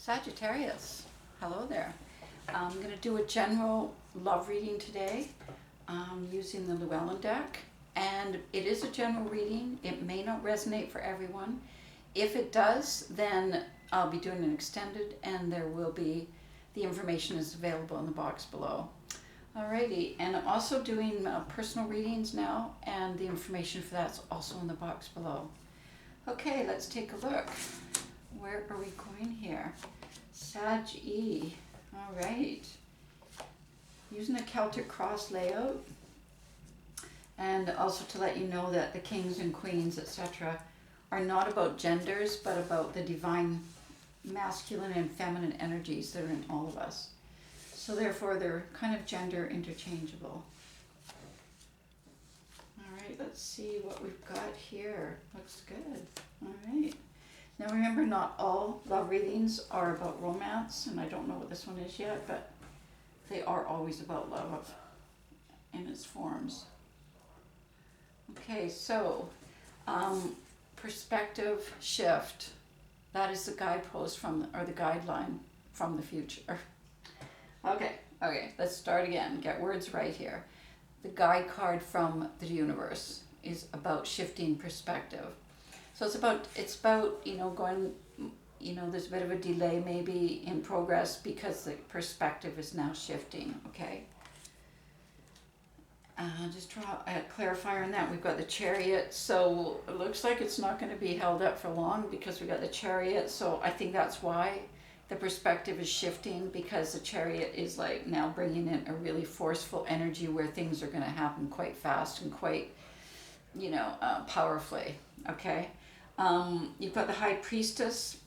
Sagittarius, hello there. I'm going to do a general love reading today using the Llewellyn deck. And it is a general reading. It may not resonate for everyone. If it does, then I'll be doing an extended, and there will be, the information is available in the box below. Alrighty, and I'm also doing personal readings now, and the information for that's also in the box below. Okay, let's take a look. Where are we going here? Sag-E. All right. Using a Celtic cross layout. And also to let you know that the kings and queens, etc., are not about genders, but about the divine masculine and feminine energies that are in all of us. So therefore, they're kind of gender interchangeable. All right, let's see what we've got here. Looks good. All right. Now remember, not all love readings are about romance, and I don't know what this one is yet, but they are always about love in its forms. Okay, so perspective shift. That is the guidepost from, or the guideline from the future. Okay, let's start again. Get words right here. The guide card from the universe is about shifting perspective. So it's about, going, there's a bit of a delay maybe in progress because the perspective is now shifting, okay? Just draw a clarifier on that. We've got the Chariot, so it looks like it's not going to be held up for long because we've got the Chariot, so I think that's why the perspective is shifting, because the Chariot is like now bringing in a really forceful energy where things are going to happen quite fast and quite, powerfully, okay? You've got the High Priestess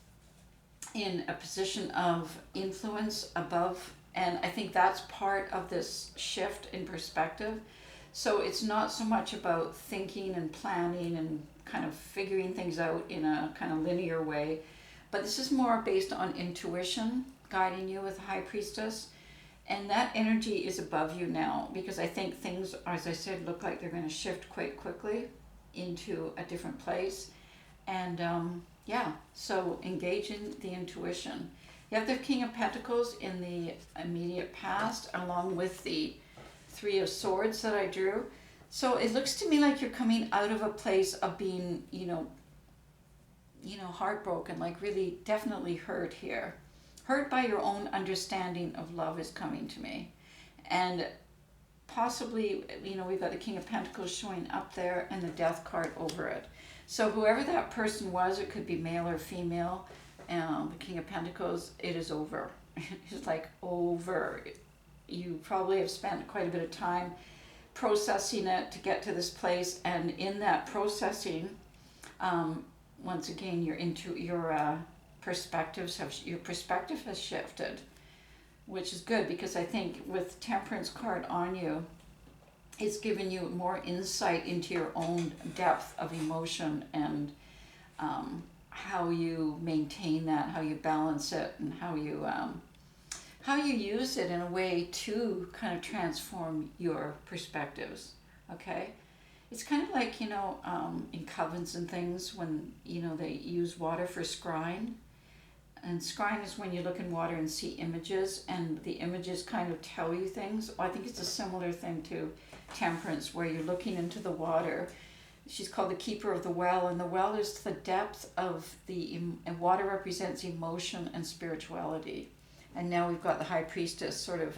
in a position of influence above, and I think that's part of this shift in perspective. So it's not so much about thinking and planning and kind of figuring things out in a kind of linear way, but this is more based on intuition guiding you with the High Priestess, and that energy is above you now, because I think things, as I said, look like they're going to shift quite quickly into a different place. And so engage in the intuition. You have the King of Pentacles in the immediate past, along with the Three of Swords that I drew. So it looks to me like you're coming out of a place of being, heartbroken, like really definitely hurt here. Hurt by your own understanding of love is coming to me. And possibly, we've got the King of Pentacles showing up there and the Death card over it. So whoever that person was, it could be male or female, the King of Pentacles, it is over. It's like over. You probably have spent quite a bit of time processing it to get to this place, and in that processing, once again, your perspective has shifted, which is good, because I think with Temperance card on you, it's given you more insight into your own depth of emotion and how you maintain that, how you balance it, and how you use it in a way to kind of transform your perspectives, okay? It's kind of like, in covens and things, when, they use water for scrying. And scrying is when you look in water and see images, and the images kind of tell you things. I think it's a similar thing to Temperance, where you're looking into the water. She's called the keeper of the well, and the well is the depth of and water represents emotion and spirituality. And now we've got the High Priestess sort of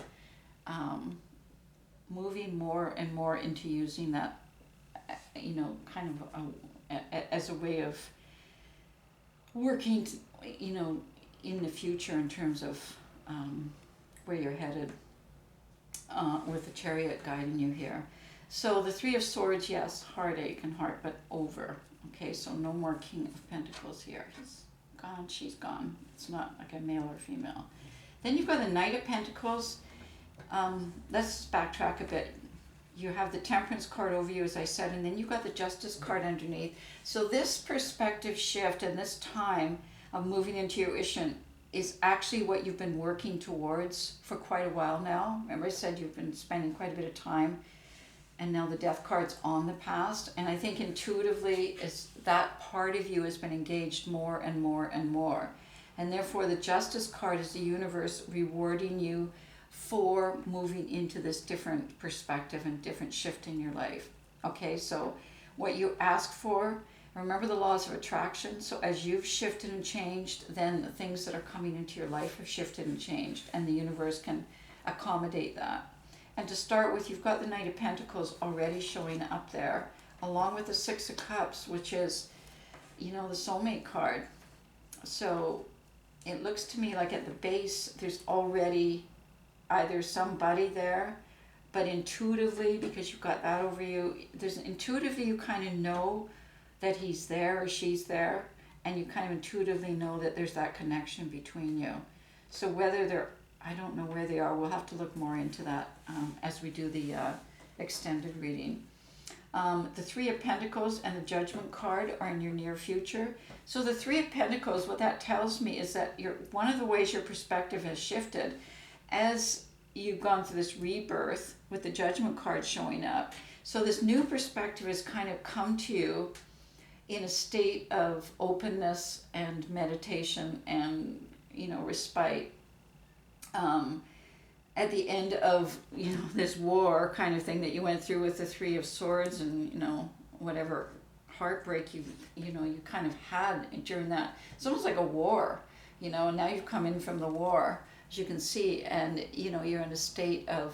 moving more and more into using that, kind of as a way of working, in the future in terms of where you're headed, with the Chariot guiding you here. So the Three of Swords, yes, heartache and heart, but over. Okay, so no more King of Pentacles here. He's gone, she's gone. It's not like a male or female. Then you've got the Knight of Pentacles. Let's backtrack a bit. You have the Temperance card over you, as I said, and then you've got the Justice card underneath. So this perspective shift and this time of moving into your intuition is actually what you've been working towards for quite a while now. Remember I said you've been spending quite a bit of time, and now the Death card's on the past. And I think intuitively, that part of you has been engaged more and more and more. And therefore the Justice card is the universe rewarding you for moving into this different perspective and different shift in your life. Okay, so what you ask for, remember the laws of attraction. So as you've shifted and changed, then the things that are coming into your life have shifted and changed, and the universe can accommodate that. And to start with, you've got the Knight of Pentacles already showing up there, along with the Six of Cups, which is, the soulmate card. So it looks to me like at the base, there's already either somebody there, but intuitively, because you've got that over you, intuitively you kind of know that he's there or she's there, and you kind of intuitively know that there's that connection between you. So whether I don't know where they are, we'll have to look more into that as we do the extended reading. The Three of Pentacles and the Judgment card are in your near future. So the Three of Pentacles, what that tells me is that one of the ways your perspective has shifted as you've gone through this rebirth with the Judgment card showing up. So this new perspective has kind of come to you in a state of openness and meditation and, respite. At the end of, this war kind of thing that you went through with the Three of Swords and, whatever heartbreak you kind of had during that. It's almost like a war, and now you've come in from the war, as you can see, and, you're in a state of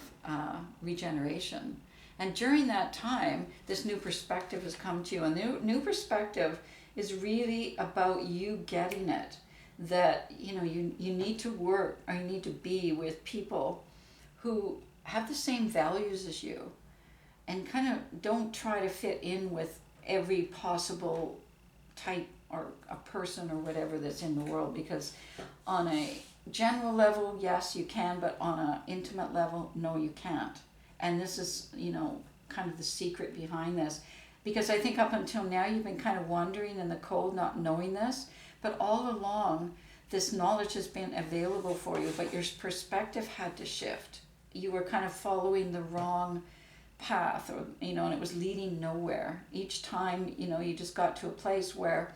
regeneration. And during that time, this new perspective has come to you. And the new perspective is really about you getting it. That, you need to work or you need to be with people who have the same values as you. And kind of don't try to fit in with every possible type or a person or whatever that's in the world. Because on a general level, yes, you can. But on an intimate level, no, you can't. And this is, kind of the secret behind this. Because I think up until now, you've been kind of wandering in the cold, not knowing this. But all along, this knowledge has been available for you, but your perspective had to shift. You were kind of following the wrong path, or, and it was leading nowhere. Each time, you just got to a place where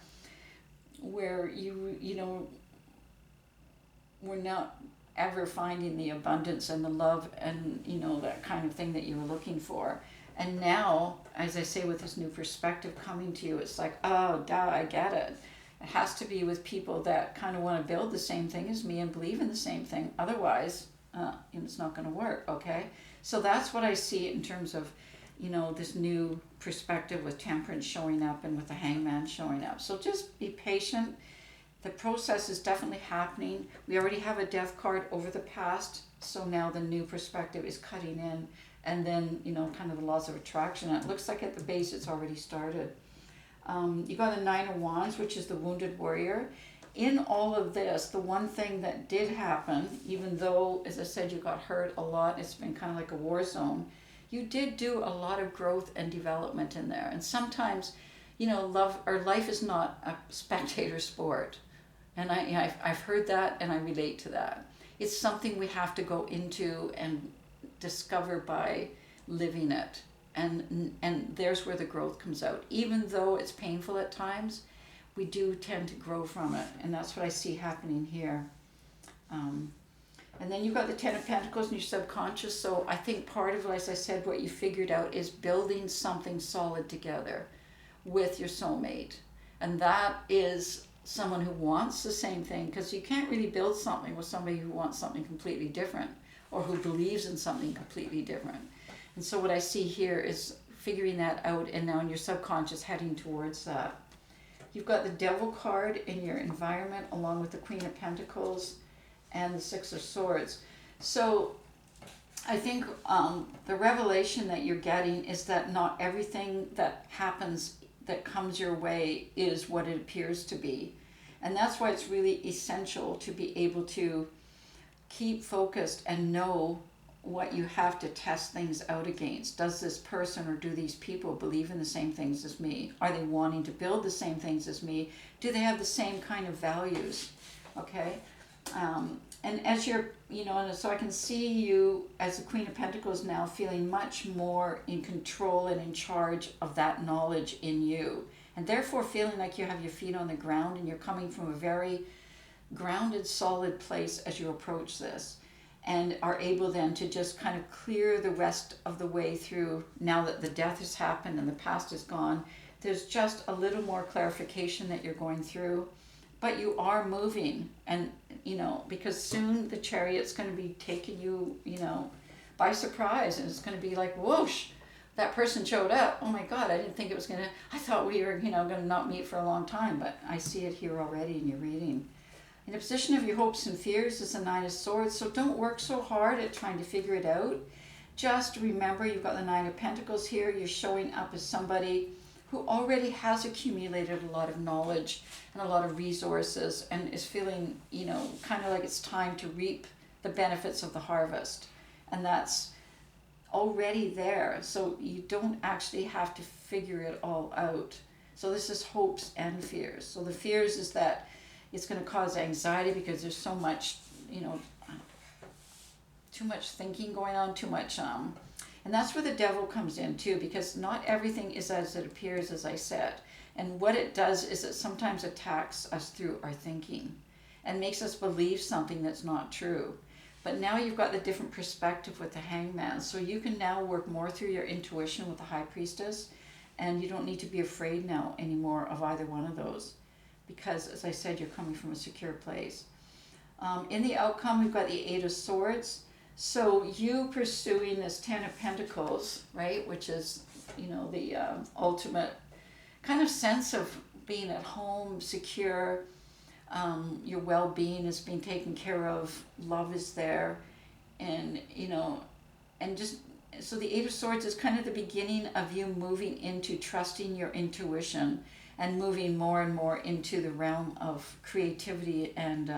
you, were not ever finding the abundance and the love and that kind of thing that you were looking for. And now, as I say, with this new perspective coming to you, it's like, oh, duh, I get it. It has to be with people that kind of want to build the same thing as me and believe in the same thing. Otherwise, it's not going to work, okay? So that's what I see in terms of, this new perspective with Temperance showing up and with the Hangman showing up. So just be patient. The process is definitely happening. We already have a Death card over the past, so now the new perspective is cutting in, and then, kind of the laws of attraction. And it looks like at the base it's already started. You got the Nine of Wands, which is the wounded warrior. In all of this, the one thing that did happen, even though, as I said, you got hurt a lot, it's been kind of like a war zone, you did do a lot of growth and development in there. And sometimes, love or life is not a spectator sport. And I've heard that, and I relate to that. It's something we have to go into and discover by living it. And there's where the growth comes out. Even though it's painful at times, we do tend to grow from it. And that's what I see happening here. And then you've got the Ten of Pentacles in your subconscious. So I think part of it, as I said, what you figured out is building something solid together with your soulmate. And that is someone who wants the same thing, because you can't really build something with somebody who wants something completely different or who believes in something completely different. And so what I see here is figuring that out, and now in your subconscious heading towards that. You've got the Devil card in your environment along with the Queen of Pentacles and the Six of Swords. So I think the revelation that you're getting is that not everything that happens that comes your way is what it appears to be. And that's why it's really essential to be able to keep focused and know what you have to test things out against. Does this person or do these people believe in the same things as me? Are they wanting to build the same things as me? Do they have the same kind of values? Okay? And as you're, and so I can see you as the Queen of Pentacles now feeling much more in control and in charge of that knowledge in you. And therefore feeling like you have your feet on the ground and you're coming from a very grounded, solid place as you approach this, and are able then to just kind of clear the rest of the way through. Now that the death has happened and the past is gone, there's just a little more clarification that you're going through, but you are moving. And because soon the chariot's going to be taking you by surprise, and it's going to be like, whoosh, that person showed up. Oh my God, I didn't think it was going to, I thought we were going to not meet for a long time, but I see it here already in your reading. In the position of your hopes and fears is the Nine of Swords, so don't work so hard at trying to figure it out. Just remember, you've got the Nine of Pentacles here. You're showing up as somebody who already has accumulated a lot of knowledge and a lot of resources, and is feeling, kind of like it's time to reap the benefits of the harvest. And that's already there, so you don't actually have to figure it all out. So this is hopes and fears. So the fears is that it's going to cause anxiety because there's so much, too much thinking going on, too much, and that's where the devil comes in too, because not everything is as it appears, as I said. And what it does is it sometimes attacks us through our thinking and makes us believe something that's not true. But now you've got the different perspective with the Hangman, so you can now work more through your intuition with the High Priestess, and you don't need to be afraid now anymore of either one of those, because, as I said, you're coming from a secure place. In the outcome, we've got the Eight of Swords. So you pursuing this Ten of Pentacles, right, which is, the ultimate kind of sense of being at home, secure, your well-being is being taken care of, love is there, and, and just, so the Eight of Swords is kind of the beginning of you moving into trusting your intuition and moving more and more into the realm of creativity and,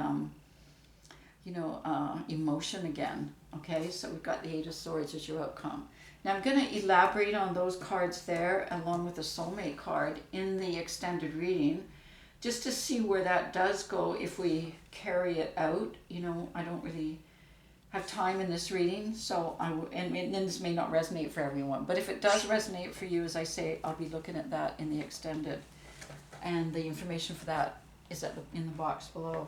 emotion again. Okay, so we've got the Eight of Swords as your outcome. Now I'm going to elaborate on those cards there along with the soulmate card in the extended reading, just to see where that does go if we carry it out. I don't really have time in this reading, so and this may not resonate for everyone, but if it does resonate for you, as I say, I'll be looking at that in the extended, and the information for that is in the box below.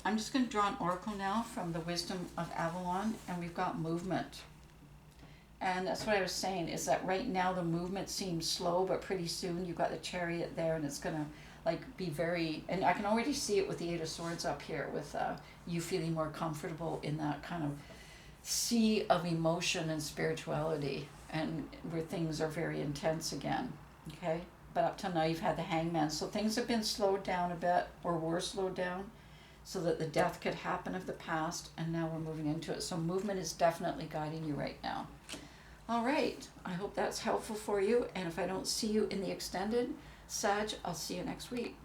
I'm just going to draw an oracle now from the Wisdom of Avalon, and we've got movement. And that's what I was saying, is that right now the movement seems slow, but pretty soon you've got the chariot there, and it's going to be very, and I can already see it with the Eight of Swords up here, with you feeling more comfortable in that kind of sea of emotion and spirituality, and where things are very intense again. Okay, but up till now you've had the Hangman, so things have been slowed down a bit, or were slowed down, so that the death could happen of the past, and now we're moving into it. So movement is definitely guiding you right now. All right, I hope that's helpful for you, and if I don't see you in the extended, Sag, I'll see you next week.